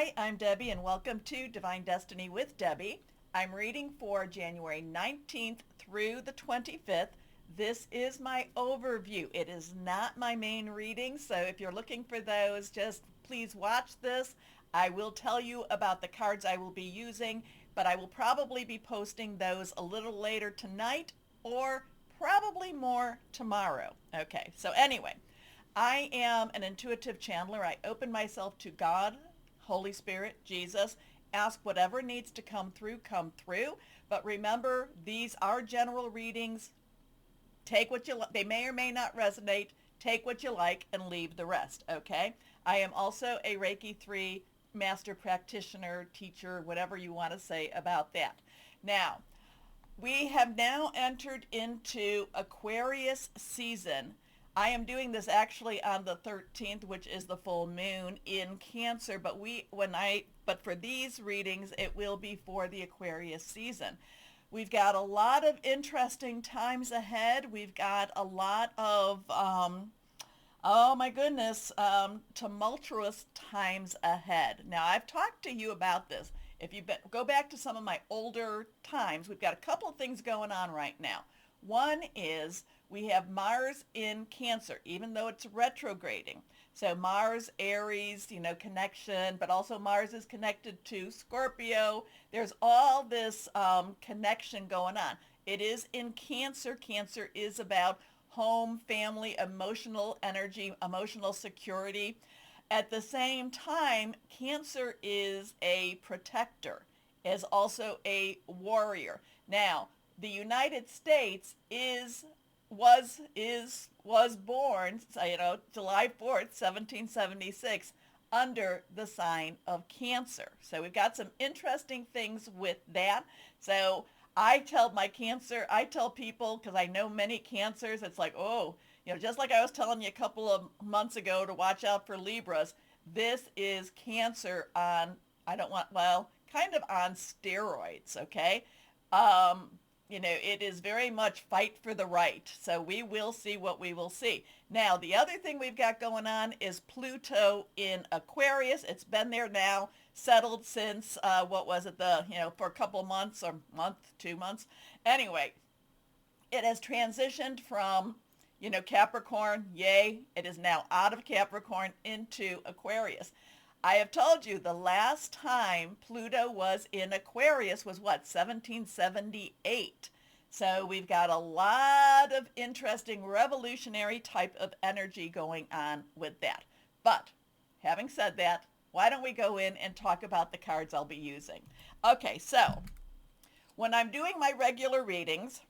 Hi, I'm Debbie and welcome to Divine Destiny with Debbie. I'm reading for January 19th through the 25th. This is my overview. It is not my main reading, so if you're looking for those, just please watch this. I will tell you about the cards I will be using, but I will probably be posting those a little later tonight or probably more tomorrow. Okay, so anyway, I am an intuitive channeler. I open myself to God, Holy Spirit, Jesus, ask whatever needs to come through. But remember, these are general readings. Take what you like. They may or may not resonate. Take what you like and leave the rest, okay? I am also a Reiki 3 master practitioner, teacher, whatever you want to say about that. Now, we have now entered into Aquarius season. I am doing this actually on the 13th, which is the full moon in Cancer, but for these readings, it will be for the Aquarius season. We've got a lot of interesting times ahead. We've got a lot of, oh my goodness, tumultuous times ahead. Now, I've talked to you about this. If you go back to some of my older times, we've got a couple of things going on right now. One is we have Mars in Cancer, even though it's retrograding. So Mars, Aries, connection, but also Mars is connected to Scorpio. There's all this connection going on. It is in Cancer. Cancer is about home, family, emotional energy, emotional security. At the same time, Cancer is a protector, is also a warrior. Now, the United States was born, July 4th, 1776, under the sign of Cancer. So we've got some interesting things with that. So I tell people, because I know many Cancers, it's like, just like I was telling you a couple of months ago to watch out for Libras, this is Cancer on, kind of on steroids, okay? It is very much fight for the right. So we will see what we will see. Now, the other thing we've got going on is Pluto in Aquarius. It's been there now, settled since, for a couple of months or month, 2 months. Anyway, it has transitioned from, Capricorn, yay. It is now out of Capricorn into Aquarius. I have told you the last time Pluto was in Aquarius was 1778. So we've got a lot of interesting revolutionary type of energy going on with that. But having said that, why don't we go in and talk about the cards I'll be using? Okay, so when I'm doing my regular readings,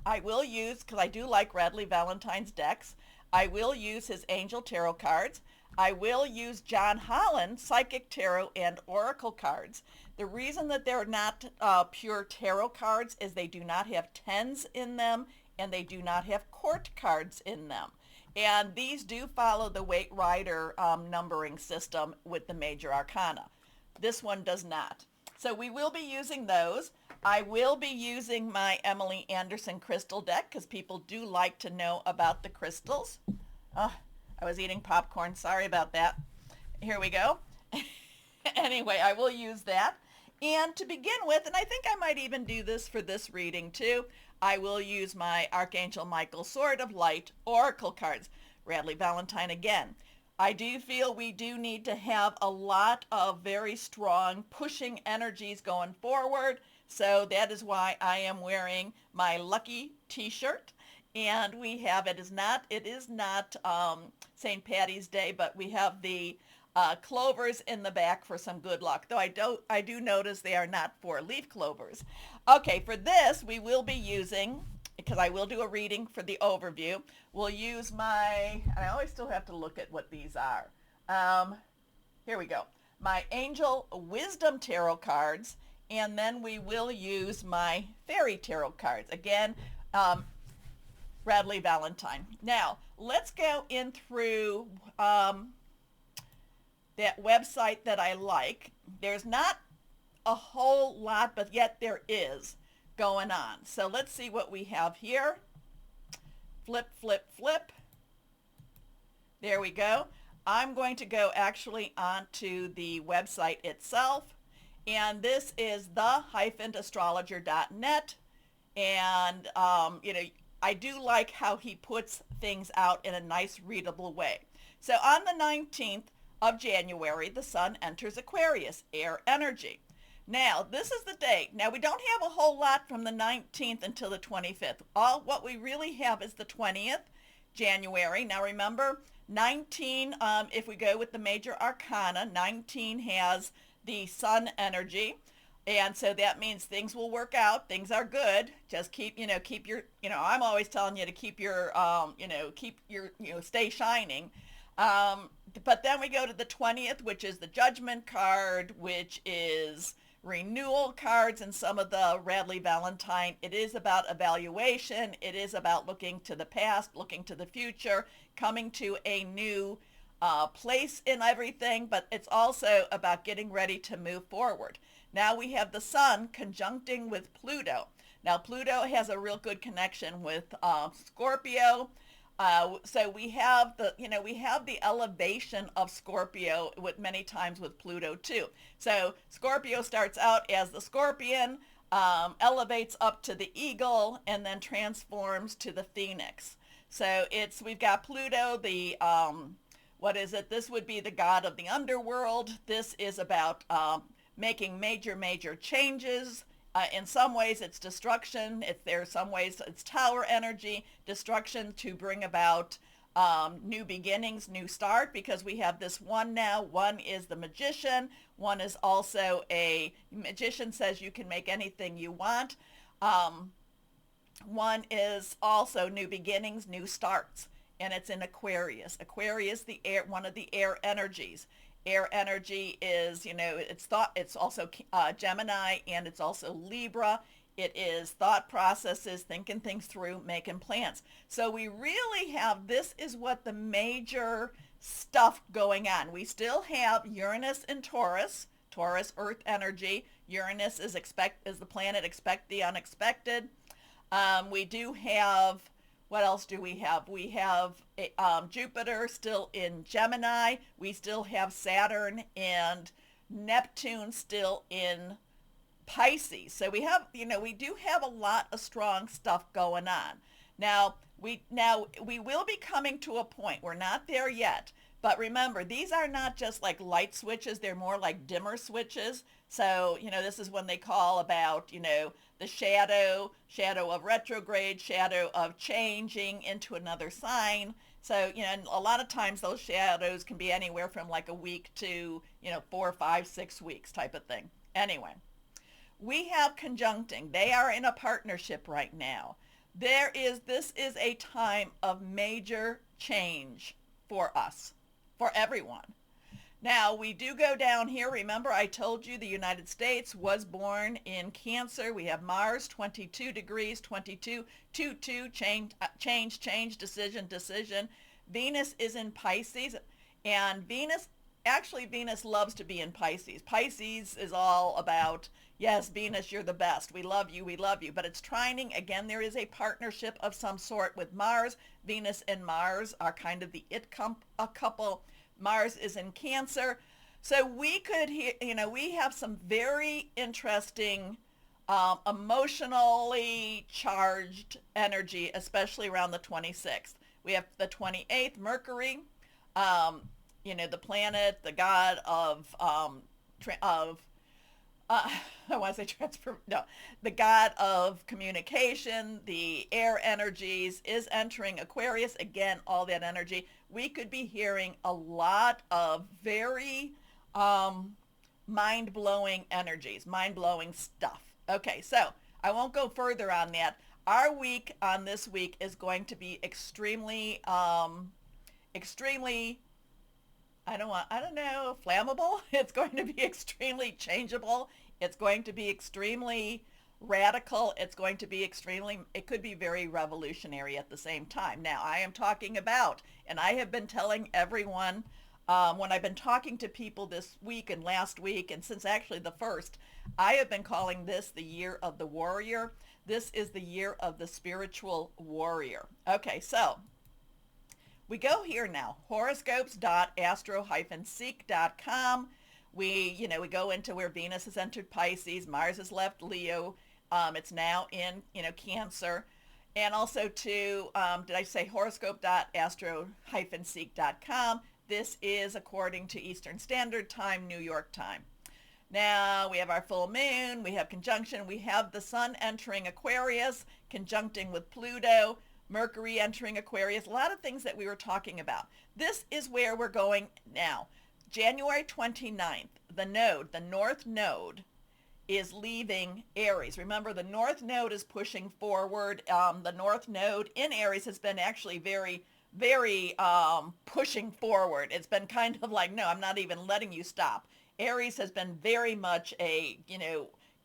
I will use, because I do like Radley Valentine's decks, I will use his Angel Tarot cards. I will use John Holland Psychic Tarot and Oracle cards. The reason that they're not pure tarot cards is they do not have tens in them and they do not have court cards in them. And these do follow the Waite Rider numbering system with the major arcana. This one does not. So we will be using those. I will be using my Emily Anderson crystal deck because people do like to know about the crystals. I was eating popcorn. Sorry about that. Here we go. Anyway, I will use that. And to begin with, and I think I might even do this for this reading too, I will use my Archangel Michael Sword of Light Oracle cards. Radley Valentine again. I do feel we do need to have a lot of very strong pushing energies going forward. So that is why I am wearing my lucky t-shirt. And we have, it is not St. Patty's Day, but we have the clovers in the back for some good luck. Though I do notice they are not 4-leaf clovers. Okay, for this we will be using, because I will do a reading for the overview, we'll use I always still have to look at what these are. Here we go. My Angel Wisdom Tarot cards, and then we will use my Fairy Tarot cards. Again, Radley Valentine. Now, let's go in through that website that I like. There's not a whole lot, but yet there is going on. So let's see what we have here. Flip, flip, flip. There we go. I'm going to go actually onto the website itself, and this is the-astrologer.net. And I do like how he puts things out in a nice readable way. So on the 19th of January, the sun enters Aquarius, air energy. Now, this is the date. Now, we don't have a whole lot from the 19th until the 25th. All what we really have is the 20th, January. Now, remember, 19, if we go with the major arcana, 19 has the sun energy. And so that means things will work out. Things are good. Just keep your, I'm always telling you to keep your, stay shining. But then we go to the 20th, which is the judgment card, which is renewal cards and some of the Radley Valentine. It is about evaluation. It is about looking to the past, looking to the future, coming to a new place in everything, but it's also about getting ready to move forward. Now we have the sun conjuncting with Pluto. Now Pluto has a real good connection with Scorpio. So we have the elevation of Scorpio with many times with Pluto too. So Scorpio starts out as the scorpion, elevates up to the eagle, and then transforms to the phoenix. So we've got Pluto, the what is it? This would be the god of the underworld. This is about making major changes. In some ways it's destruction. There are some ways it's tower energy, destruction to bring about new beginnings, new start, because we have this one now. One is the magician. One is also a magician, says you can make anything you want. One is also new beginnings, new starts, and it's in Aquarius. Aquarius, the air, one of the air energies. Air energy is, it's also Gemini, and it's also Libra. It is thought processes, thinking things through, making plans. So we really have, this is what the major stuff going on. We still have Uranus in Taurus, Earth energy. Uranus is the planet expect the unexpected. We do have, what else do we have? We have Jupiter still in Gemini. We still have Saturn and Neptune still in Pisces. So we do have a lot of strong stuff going on. Now we will be coming to a point. We're not there yet. But remember, these are not just like light switches. They're more like dimmer switches. So, this is when they call about, the shadow of retrograde, shadow of changing into another sign. So, and a lot of times those shadows can be anywhere from like a week to, 4, 5, 6 weeks type of thing. Anyway, we have conjuncting. They are in a partnership right now. This is a time of major change for us, for everyone. Now, we do go down here. Remember, I told you the United States was born in Cancer. We have Mars, 22 degrees, 22, 2, change, decision. Venus is in Pisces, and Venus loves to be in Pisces. Pisces is all about, yes, Venus, you're the best. We love you. But it's trining. Again, there is a partnership of some sort with Mars. Venus and Mars are kind of the couple. Mars is in Cancer. So we could we have some very interesting emotionally charged energy, especially around the 26th. We have the 28th, Mercury, the planet, the god of I want to say transfer, no, the god of communication, the air energies, is entering Aquarius. Again, all that energy. We could be hearing a lot of very mind-blowing energies, mind-blowing stuff. Okay, so I won't go further on that. Our week on this week is going to be extremely, flammable. It's going to be extremely changeable. It's going to be extremely radical. It could be very revolutionary at the same time. Now, I am talking about, and I have been telling everyone, when I've been talking to people this week and last week, and since actually the first, I have been calling this the year of the warrior. This is the year of the spiritual warrior. Okay, so we go here now, horoscopes.astro-seek.com. We go into where Venus has entered Pisces, Mars has left Leo. It's now in, Cancer. And also to, did I say horoscope.astro-seek.com? This is according to Eastern Standard Time, New York time. Now we have our full moon, we have conjunction, we have the sun entering Aquarius, conjuncting with Pluto, Mercury entering Aquarius, a lot of things that we were talking about. This is where we're going now. January 29th, the North Node, is leaving Aries. Remember, the North Node is pushing forward. The North Node in Aries has been actually very, very pushing forward. It's been kind of like, no, I'm not even letting you stop. Aries has been very much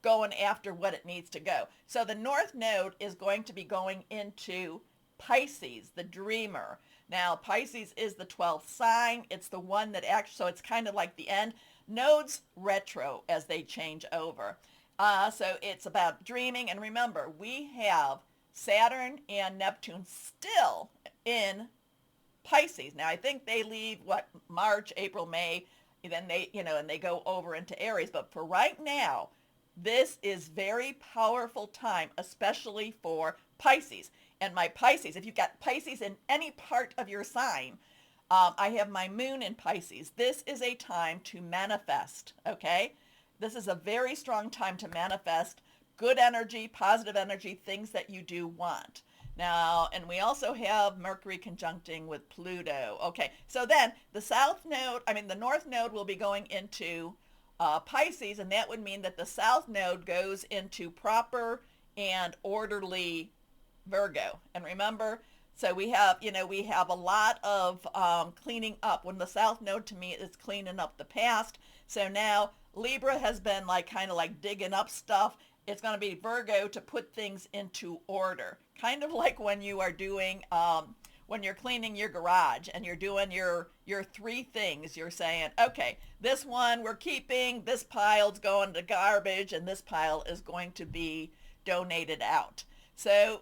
going after what it needs to go. So the North Node is going to be going into Pisces, the dreamer. Now, Pisces is the 12th sign. It's the one that actually, so it's kind of like the end. Nodes retro as they change over. So it's about dreaming. And remember, we have Saturn and Neptune still in Pisces. Now, I think they leave, March, April, May, and then and they go over into Aries. But for right now, this is very powerful time, especially for Pisces. And my Pisces, if you've got Pisces in any part of your sign, I have my moon in Pisces. This is a time to manifest, okay? This is a very strong time to manifest good energy, positive energy, things that you do want. Now, and we also have Mercury conjuncting with Pluto. Okay, so then the North Node will be going into Pisces, and that would mean that the South Node goes into proper and orderly Virgo. And remember, so we have a lot of cleaning up. When the South Node to me is cleaning up the past. So now Libra has been kind of digging up stuff. It's going to be Virgo to put things into order. Kind of like when you are doing, when you're cleaning your garage and you're doing your three things. You're saying, okay, this one we're keeping, this pile's going to garbage, and this pile is going to be donated out. So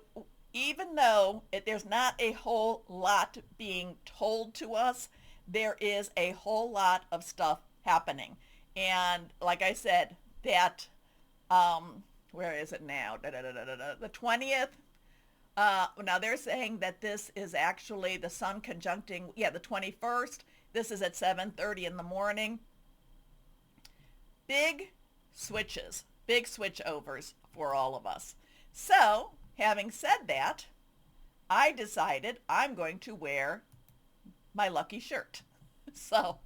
even though there's not a whole lot being told to us, there is a whole lot of stuff happening. And like I said, that, where is it now? The 20th. Now they're saying that this is actually the sun conjuncting, the 21st. This is at 7:30 in the morning. Big switches, big switchovers for all of us. So, having said that, I decided I'm going to wear my lucky shirt. So,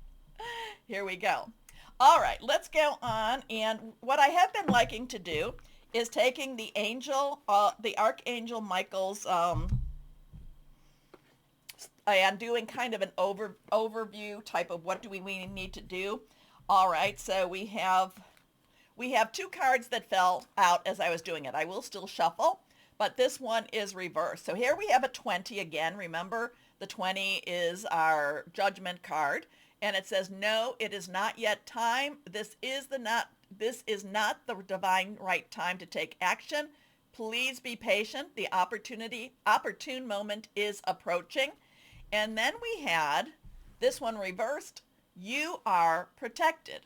here we go. All right, let's go on. And what I have been liking to do is taking the Archangel Michael's, and doing kind of an overview type of what do we need to do. All right, so we have two cards that fell out as I was doing it. I will still shuffle, but this one is reversed. So here we have a 20 again. Remember, the 20 is our judgment card, and it says, no, it is not yet time. This is not the divine right time to take action. Please be patient. The opportune moment is approaching. And then we had this one reversed. You are protected.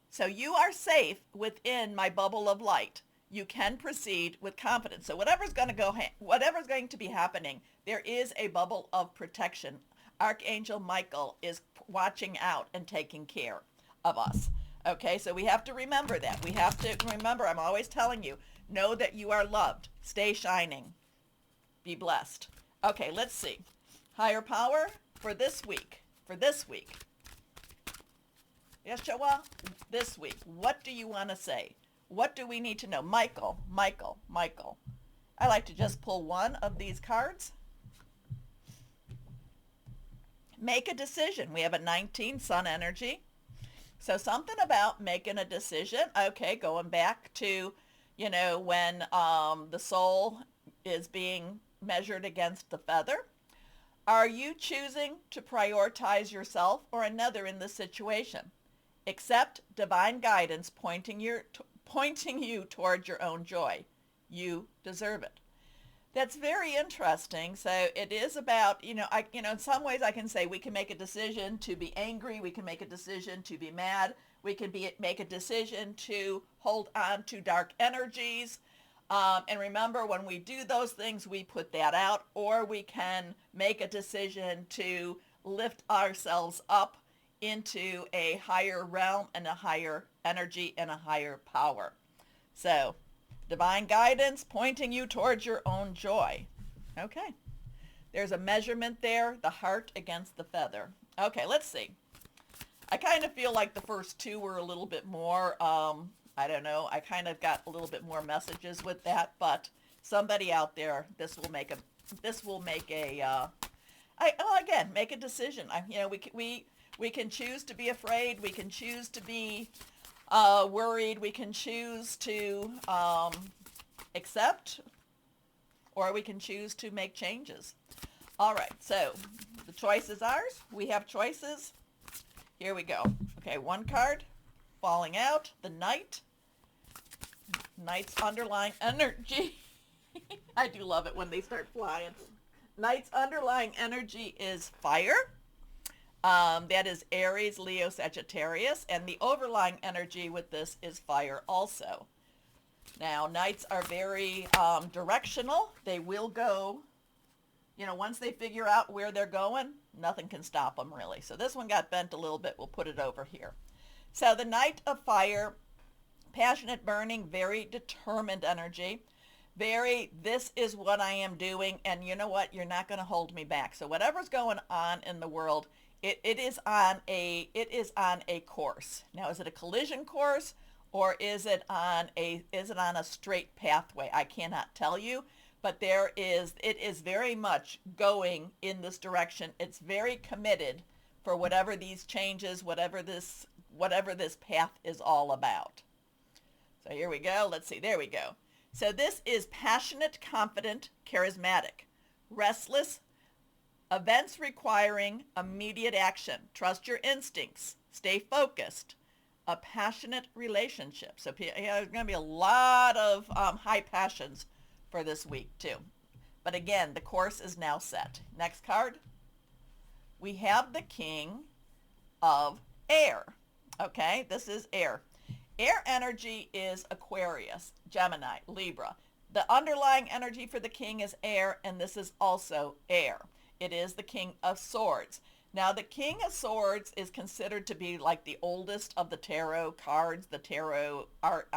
So you are safe within my bubble of light. You can proceed with confidence. So whatever's going to be happening, there is a bubble of protection. Archangel Michael is watching out and taking care of us. Okay, so we have to remember that. We have to remember, I'm always telling you, know that you are loved. Stay shining. Be blessed. Okay, let's see. Higher power for this week. Yeshua, this week, what do you want to say? What do we need to know? Michael. I like to just pull one of these cards. Make a decision. We have a 19, sun energy. So something about making a decision. Okay, going back to, when the soul is being measured against the feather. Are you choosing to prioritize yourself or another in this situation? Accept divine guidance pointing you towards your own joy. You deserve it. That's very interesting. So it is about, in some ways I can say we can make a decision to be angry. We can make a decision to be mad. We can make a decision to hold on to dark energies. And remember, when we do those things, we put that out, or we can make a decision to lift ourselves up into a higher realm and a higher energy and a higher power. So divine guidance pointing you towards your own joy. Okay. There's a measurement there, the heart against the feather. Okay, let's see. I kind of feel like the first two were a little bit more, I don't know, I kind of got a little bit more messages with that, but somebody out there, make a decision. We can choose to be afraid. We can choose to be worried. We can choose to accept, or we can choose to make changes. All right, so the choice is ours. We have choices. Here we go. Okay, one card falling out, the Knight. Knight's underlying energy. I do love it when they start flying. Knight's underlying energy is fire. That is Aries, Leo, Sagittarius, and the overlying energy with this is fire also. Now, Knights are very directional. They will go, once they figure out where they're going, nothing can stop them really. So this one got bent a little bit. We'll put it over here. So the Knight of Fire, passionate, burning, very determined energy. This is what I am doing, and you know what? You're not going to hold me back. So whatever's going on in the world, it is on a course. Now, is it a collision course, or is it on a straight pathway? I cannot tell you, but it is very much going in this direction. It's very committed for whatever these changes, whatever this path is all about. So here we go. Let's see. There we go. So this is passionate, confident, charismatic, restless, events requiring immediate action. Trust your instincts. Stay focused. A passionate relationship. So there's going to be a lot of high passions for this week too. But again, the course is now set. Next card. We have the King of Air. Okay, this is air. Air energy is Aquarius, Gemini, Libra. The underlying energy for the king is air, and this is also air. It is the King of Swords. Now, the King of Swords is considered to be like the oldest of the tarot cards, the tarot art,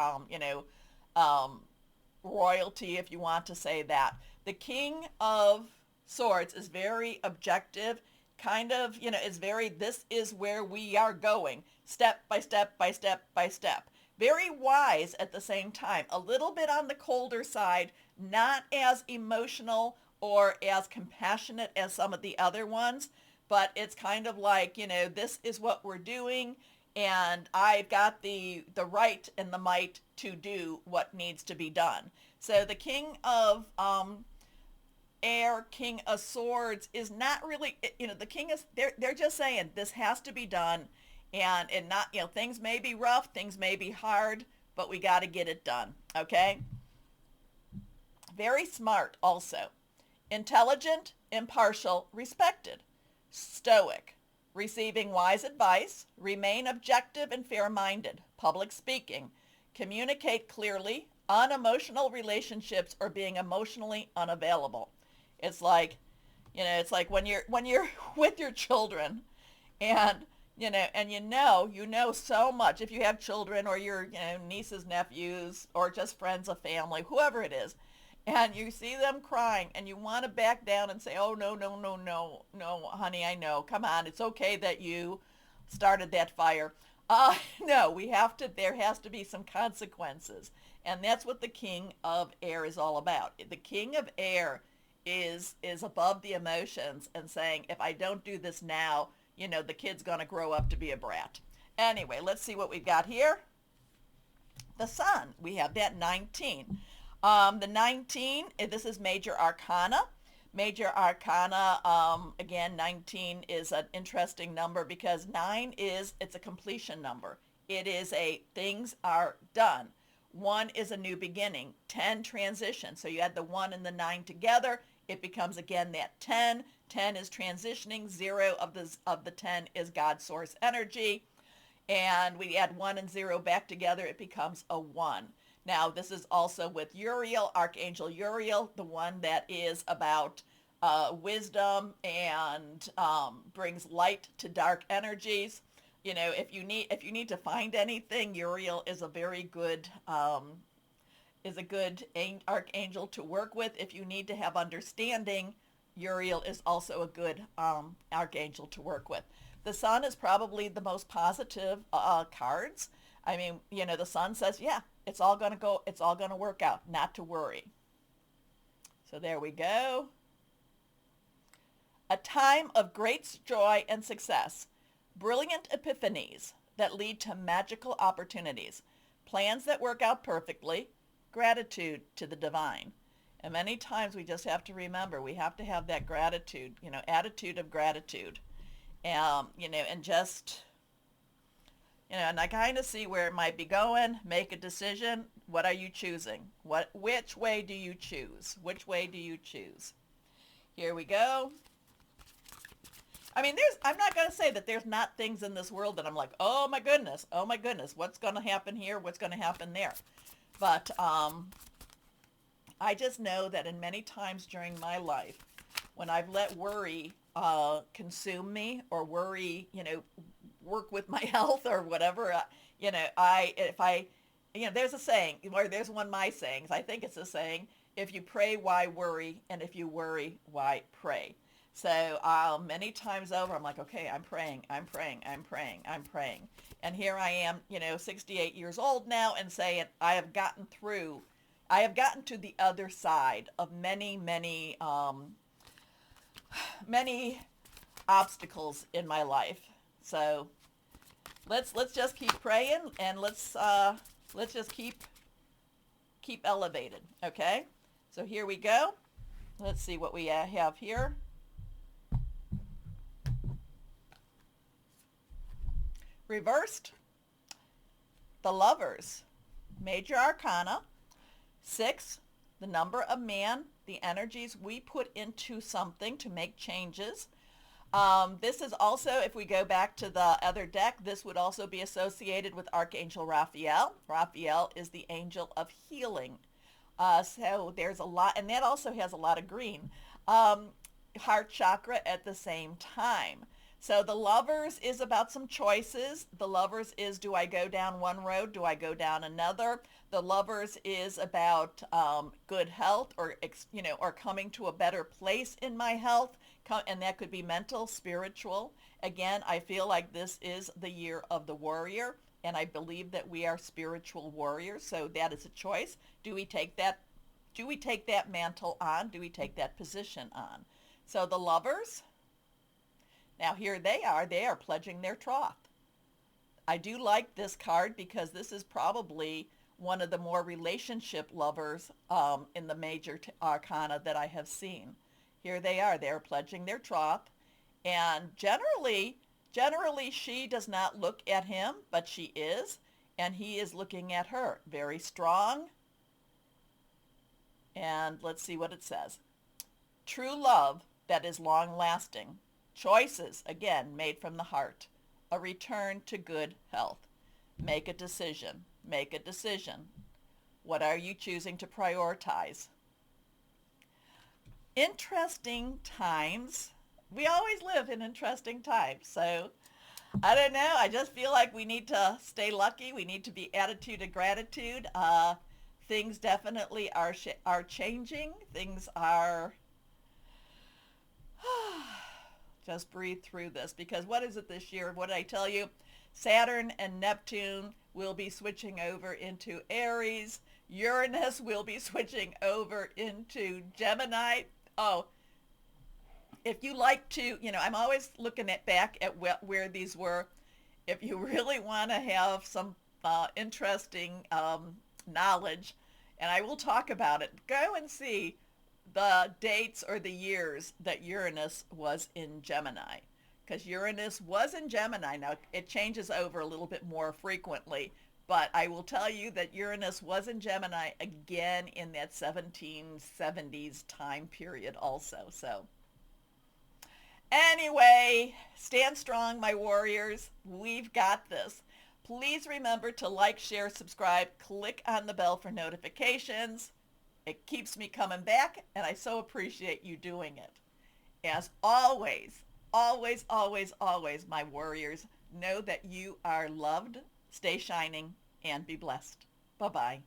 royalty, if you want to say that. The King of Swords is very objective, this is where we are going, step by step by step by step. Very wise at the same time, a little bit on the colder side, not as emotional or as compassionate as some of the other ones, but it's kind of like, this is what we're doing, and I've got the right and the might to do what needs to be done. So the King of Air, King of Swords is not really, the king is, they're just saying this has to be done, and not, things may be rough, things may be hard, but we got to get it done. Okay. Very smart also. Intelligent, impartial, respected. Stoic, receiving wise advice, remain objective and fair-minded, public speaking, communicate clearly, unemotional relationships, or being emotionally unavailable. It's like, when you're with your children, and you know so much. If you have children, or your nieces, nephews, or just friends of family, whoever it is, and you see them crying, and you want to back down and say, oh, no, honey, I know. Come on, it's okay that you started that fire. No, there has to be some consequences. And that's what the King of Air is all about. The King of Air is above the emotions and saying, if I don't do this now, the kid's going to grow up to be a brat. Anyway, let's see what we've got here. The Sun. We have that 19. The 19, this is Major Arcana. Major Arcana, again, 19 is an interesting number because it's a completion number. It is things are done. 1 is a new beginning. 10, transition. So you add the 1 and the 9 together, it becomes again that 10. 10 is transitioning. 0 of the 10 is God source energy. And we add 1 and 0 back together, it becomes a 1. Now, this is also with Uriel, Archangel Uriel, the one that is about wisdom and brings light to dark energies. You know, if you need to find anything, Uriel is a very good archangel to work with. If you need to have understanding, Uriel is also a good archangel to work with. The sun is probably the most positive cards. I mean, you know, the sun says, yeah, it's all going to work out, not to worry. So there we go. A time of great joy and success. Brilliant epiphanies that lead to magical opportunities. Plans that work out perfectly. Gratitude to the divine. And many times we just have to remember, we have to have that gratitude, you know, attitude of gratitude. You know, and just, you know, and I kind of see where it might be going. Make a decision. What are you choosing? Which way do you choose? Which way do you choose? Here we go. I mean, I'm not going to say that there's not things in this world that I'm like, oh my goodness, what's going to happen here? What's going to happen there? But I just know that in many times during my life, when I've let worry consume me, or worry, you know, work with my health or whatever, you know, there's a saying, or there's one of my sayings, I think it's a saying, if you pray, why worry? And if you worry, why pray? So many times over, I'm like, okay, I'm praying. And here I am, you know, 68 years old now, and saying I have gotten to the other side of many obstacles in my life. So let's just keep praying, and let's just keep elevated. Okay. So here we go. Let's see what we have here. Reversed, the Lovers, Major Arcana, 6, the number of man, the energies we put into something to make changes. This is also, if we go back to the other deck, this would also be associated with Archangel Raphael. Raphael is the angel of healing. So there's a lot, and that also has a lot of green. Heart chakra at the same time. So the Lovers is about some choices. The Lovers is, do I go down one road? Do I go down another? The Lovers is about good health, or, you know, or coming to a better place in my health. And that could be mental, spiritual. Again, I feel like this is the year of the warrior, and I believe that we are spiritual warriors. So that is a choice. Do we take that mantle on? Do we take that position on? So the Lovers. Now here they are pledging their troth. I do like this card because this is probably one of the more relationship lovers in the major arcana that I have seen. Here they're pledging their troth, and generally she does not look at him, but she is, and he is looking at her. Very strong. And let's see what it says. True love that is long lasting. Choices, again, made from the heart. A return to good health. Make a decision. Make a decision. What are you choosing to prioritize? Interesting times. We always live in interesting times. So, I don't know. I just feel like we need to stay lucky. We need to be attitude of gratitude. Things definitely are changing. Things are... Just breathe through this, because what is it this year? What did I tell you? Saturn and Neptune will be switching over into Aries. Uranus will be switching over into Gemini. Oh, if you like to, you know, I'm always looking back at where these were. If you really want to have some interesting knowledge, and I will talk about it, go and see the dates or the years that Uranus was in Gemini, because Uranus was in Gemini. Now it changes over a little bit more frequently, But I will tell you that Uranus was in Gemini again in that 1770s time period also. So anyway, stand strong, my warriors. We've got this. Please remember to like, share, subscribe, click on the bell for notifications. It keeps me coming back, and I so appreciate you doing it. As always, always, always, always, my warriors, know that you are loved, stay shining, and be blessed. Bye-bye.